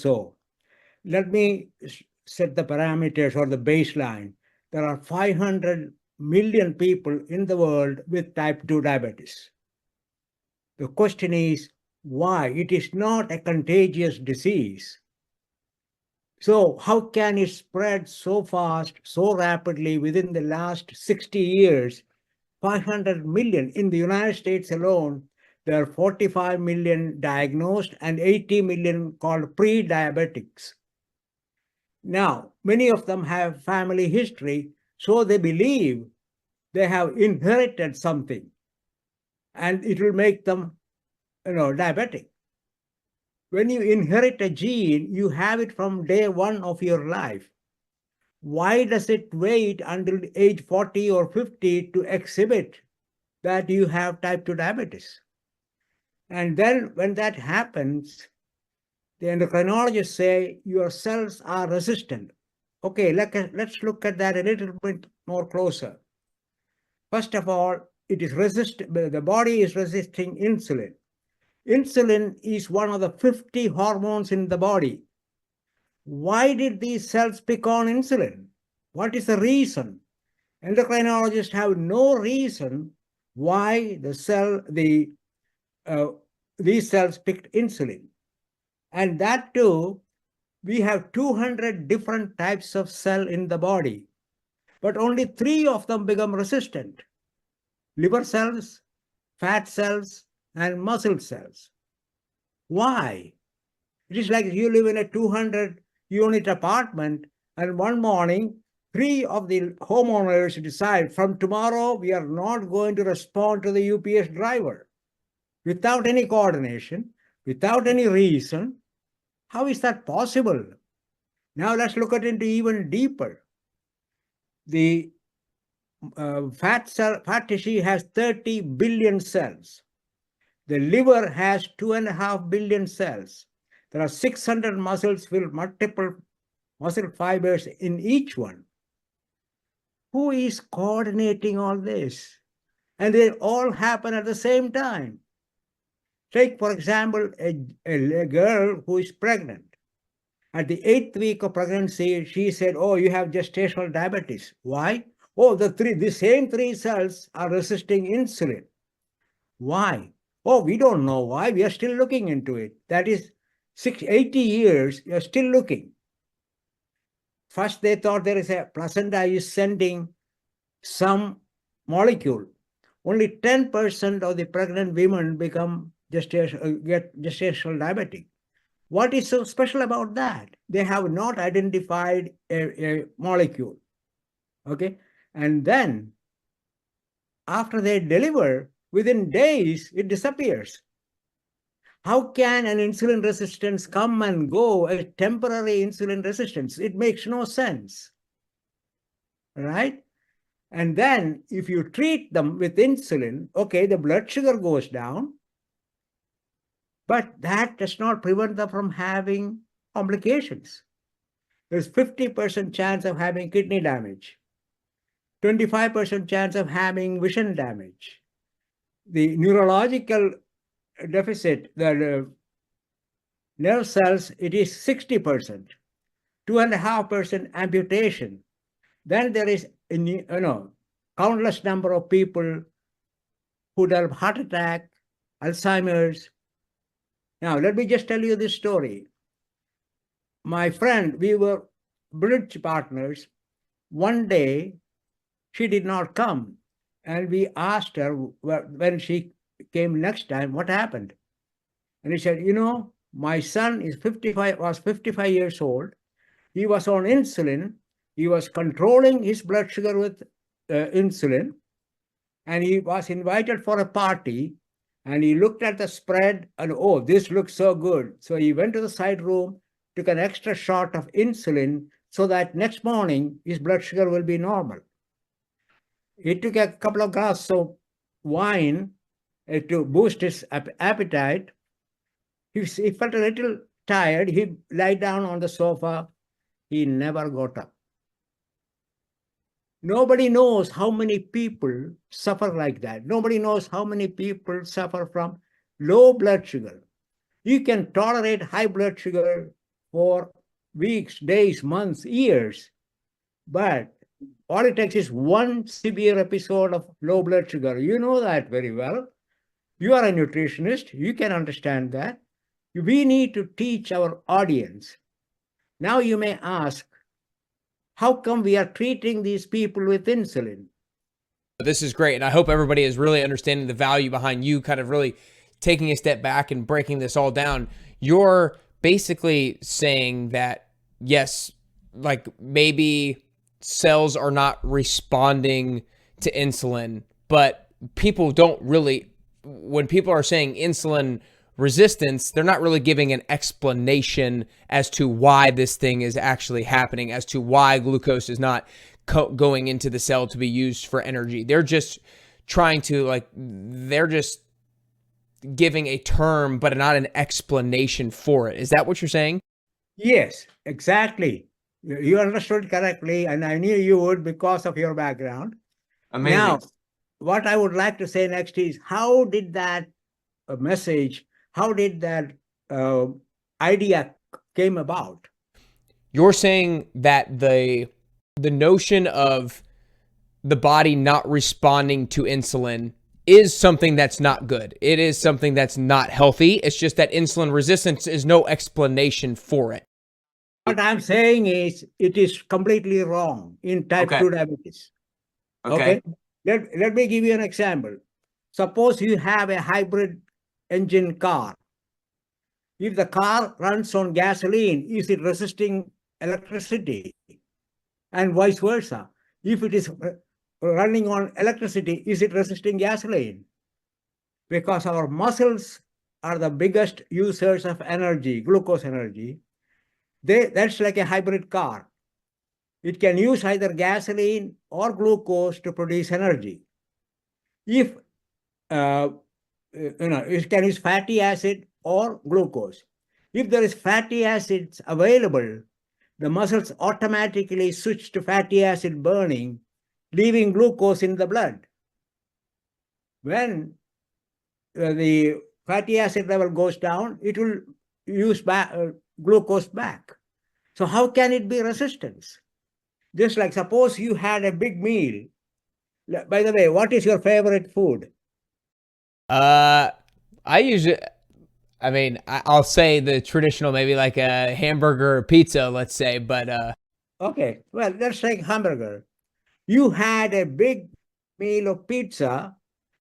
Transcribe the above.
so. Let me set the parameters or the baseline. There are 500 million people in the world with type 2 diabetes. The question is why? It is not a contagious disease. So, how can it spread so fast, so rapidly within the last 60 years? 500 million. In the United States alone, there are 45 million diagnosed and 80 million called pre-diabetics. Now, many of them have family history, so they believe they have inherited something and it will make them, diabetic. When you inherit a gene, you have it from day one of your life. Why does it wait until age 40 or 50 to exhibit that you have type 2 diabetes? And then when that happens, the endocrinologists say your cells are resistant. Okay, let's look at that a little bit more closer. First of all, the body is resisting insulin. Insulin is one of the 50 hormones in the body. Why did these cells pick on insulin? What is the reason? Endocrinologists have no reason why these cells picked insulin. And that too, we have 200 different types of cell in the body, but only 3 of them become resistant: liver cells, fat cells, and muscle cells. Why? It is like you live in a 200-unit apartment, and one morning, 3 of the homeowners decide from tomorrow we are not going to respond to the UPS driver without any coordination, without any reason. How is that possible? Now let's look at it even deeper. The fat tissue has 30 billion cells. The liver has 2.5 billion cells. There are 600 muscles with multiple muscle fibers in each one. Who is coordinating all this? And they all happen at the same time. Take, for example, a girl who is pregnant. At the 8th week of pregnancy, she said, "Oh, you have gestational diabetes." Why? Oh, the same 3 cells are resisting insulin. Why? Oh, we don't know why. We are still looking into it. That is 80 years, we are still looking. First, they thought there is a placenta is sending some molecule. Only 10% of the pregnant women get gestational diabetic. What is so special about that? They have not identified a molecule. Okay. And then after they deliver, within days, it disappears. How can an insulin resistance come and go, a temporary insulin resistance? It makes no sense. Right? And then if you treat them with insulin, okay, the blood sugar goes down, but that does not prevent them from having complications. There's 50% chance of having kidney damage, 25% chance of having vision damage. The neurological deficit, the nerve cells, it is 60%, 2.5% amputation. Then there is, countless number of people who develop heart attack, Alzheimer's. Now, let me just tell you this story. My friend, we were bridge partners. One day, she did not come. And we asked her when she came next time, what happened? And he said, my son was 55 years old. He was on insulin. He was controlling his blood sugar with insulin. And he was invited for a party. And he looked at the spread and, oh, this looks so good. So he went to the side room, took an extra shot of insulin so that next morning his blood sugar will be normal. He took a couple of glasses of wine to boost his appetite. He felt a little tired. He lay down on the sofa. He never got up. Nobody knows how many people suffer like that. Nobody knows how many people suffer from low blood sugar. You can tolerate high blood sugar for weeks, days, months, years. But all it takes is one severe episode of low blood sugar. You know that very well. You are a nutritionist. You can understand that. We need to teach our audience. Now you may ask, how come we are treating these people with insulin? This is great. And I hope everybody is really understanding the value behind you kind of really taking a step back and breaking this all down. You're basically saying that, yes, like maybe cells are not responding to insulin, but people don't really, when people are saying insulin resistance, they're not really giving an explanation as to why this thing is actually happening, as to why glucose is not going into the cell to be used for energy. They're just trying to they're just giving a term, but not an explanation for it. Is that what you're saying? Yes, exactly. You understood correctly, and I knew you would because of your background. Amazing. Now, what I would like to say next is, how did that message, how did that idea came about? You're saying that the notion of the body not responding to insulin is something that's not good. It is something that's not healthy. It's just that insulin resistance is no explanation for it. What I'm saying is, it is completely wrong in type 2 diabetes. Okay. Let me give you an example. Suppose you have a hybrid engine car. If the car runs on gasoline, is it resisting electricity? And vice versa. If it is running on electricity, is it resisting gasoline? Because our muscles are the biggest users of energy, glucose energy. That's like a hybrid car. It can use either gasoline or glucose to produce energy. If it can use fatty acid or glucose. If there is fatty acids available, the muscles automatically switch to fatty acid burning, leaving glucose in the blood. When the fatty acid level goes down, it will use glucose back. So how can it be resistance? Just like suppose you had a big meal. By the way, what is your favorite food? I'll say the traditional, maybe like a hamburger or pizza, let's say, but okay, well, let's take hamburger. You had a big meal of pizza,